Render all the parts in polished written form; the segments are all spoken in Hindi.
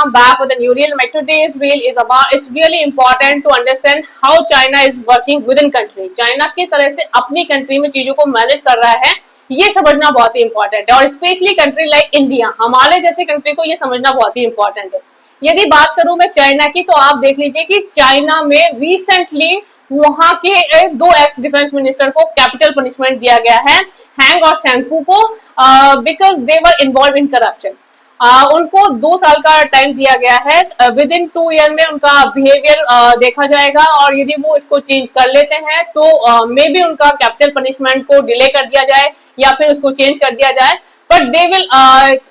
I'm back with a new reel. My today's reel is about, it's really important to understand how China is working within country. China किस तरह से अपनी कंट्री में चीजों को मैनेज कर रहा है, ये समझना बहुत ही इंपॉर्टेंट है। और स्पेशली कंट्री लाइक इंडिया, हमारे जैसे कंट्री को ये समझना बहुत ही इंपॉर्टेंट है। यदि बात करूं मैं चाइना की, तो आप देख लीजिए कि चाइना में रिसेंटली वहां के दो एक्स डिफेंस मिनिस्टर को कैपिटल पनिशमेंट दिया गया है, हैंग और शैंकू को, because they were involve in corruption. उनको 2 साल का टाइम दिया गया है। विद इन 2 ईयर में उनका बिहेवियर देखा जाएगा, और यदि वो इसको चेंज कर लेते हैं तो मे बी उनका कैपिटल पनिशमेंट को डिले कर दिया जाए या फिर उसको चेंज कर दिया जाए, but they will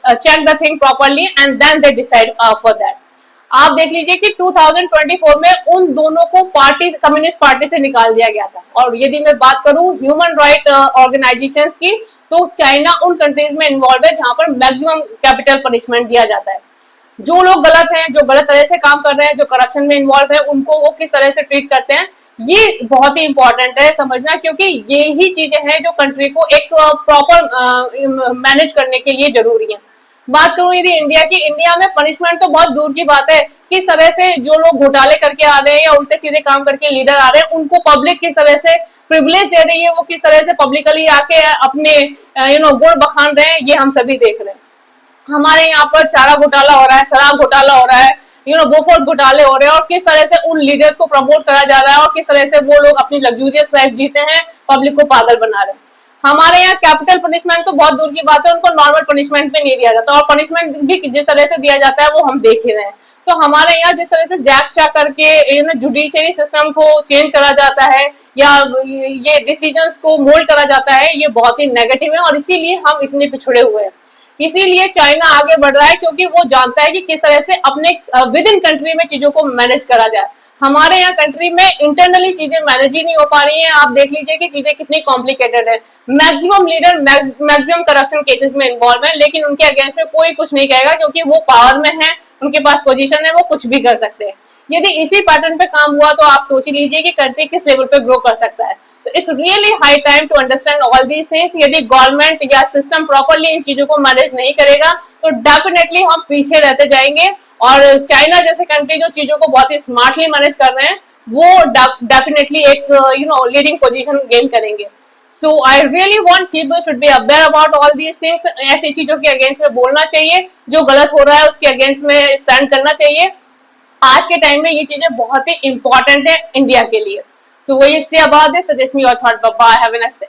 check the thing properly and then they decide for that. आप देख लीजिए कि 2024 में उन दोनों को पार्टी, कम्युनिस्ट पार्टी से निकाल दिया गया था। और यदि मैं बात करूं ह्यूमन राइट ऑर्गेनाइजेशंस की, तो चाइना उन कंट्रीज में इन्वॉल्व है जहां पर मैक्सिमम कैपिटल पनिशमेंट दिया जाता है। जो लोग गलत हैं, जो गलत तरह से काम कर रहे हैं, जो करप्शन में इन्वॉल्व है, उनको वो किस तरह से ट्रीट करते हैं, ये बहुत ही इंपॉर्टेंट है समझना, क्योंकि ये ही चीजें हैं जो कंट्री को एक प्रॉपर मैनेज करने के लिए जरूरी है। बात करूं यदि इंडिया की, इंडिया में पनिशमेंट तो बहुत दूर की बात है। किस तरह से जो लोग घोटाले करके आ रहे हैं या उल्टे सीधे काम करके लीडर आ रहे हैं, उनको पब्लिक किस तरह से प्रिविलेज दे रही है, वो किस तरह से पब्लिकली आके अपने गुण बखान रहे हैं, ये हम सभी देख रहे हैं। हमारे यहाँ पर चारा घोटाला हो रहा है, शराब घोटाला हो रहा है, बोफोर्स घोटाले हो रहे हैं, और किस तरह से उन लीडर्स को प्रमोट करा जा रहा है और किस तरह से वो लोग अपनी लग्जूरियस लाइफ जीते हैं, पब्लिक को पागल बना रहे हैं। हमारे यहाँ कैपिटल पनिशमेंट तो बहुत दूर की बात है, उनको नॉर्मल पनिशमेंट भी नहीं दिया जाता, और पनिशमेंट भी जिस तरह से दिया जाता है वो हम देख ही रहे हैं। तो हमारे यहाँ जिस तरह से जैक चाक करके जुडिशरी सिस्टम को चेंज करा जाता है या ये डिसीजंस को मोल्ड करा जाता है, ये बहुत ही नेगेटिव है, और इसीलिए हम इतने पिछड़े हुए हैं। इसीलिए चाइना आगे बढ़ रहा है, क्योंकि वो जानता है कि किस तरह से अपने विद इन कंट्री में चीजों को मैनेज करा जाए। हमारे यहाँ कंट्री में इंटरनली चीजें मैनेज ही नहीं हो पा रही हैं। आप देख लीजिए कि चीजें कितनी कॉम्प्लिकेटेड है। Maximum leader maximum corruption cases में इन्वॉल्व है, लेकिन उनके अगेंस्ट में कोई कुछ नहीं कहेगा, क्योंकि वो पावर में है, उनके पास पोजीशन है, वो कुछ भी कर सकते हैं। यदि इसी पैटर्न पे काम हुआ तो आप सोच लीजिए कि कंट्री किस लेवल पे ग्रो कर सकता है। तो it's really high time to understand all these things. यदि गवर्नमेंट या सिस्टम प्रॉपरली इन चीजों को मैनेज नहीं करेगा तो डेफिनेटली हम पीछे रहते जाएंगे, और चाइना जैसे कंट्री जो चीजों को बहुत ही स्मार्टली मैनेज कर रहे हैं, वो डेफिनेटली एक लीडिंग पोजीशन गेन करेंगे। So I really want people should be aware about all these things. ऐसी चीजों के अगेंस्ट में बोलना चाहिए, जो गलत हो रहा है उसके अगेंस्ट में स्टैंड करना चाहिए। आज के टाइम में ये चीजें बहुत ही इंपॉर्टेंट है इंडिया के लिए। सो वो इससे about this, suggest me your thought. Bye bye, have a nice day.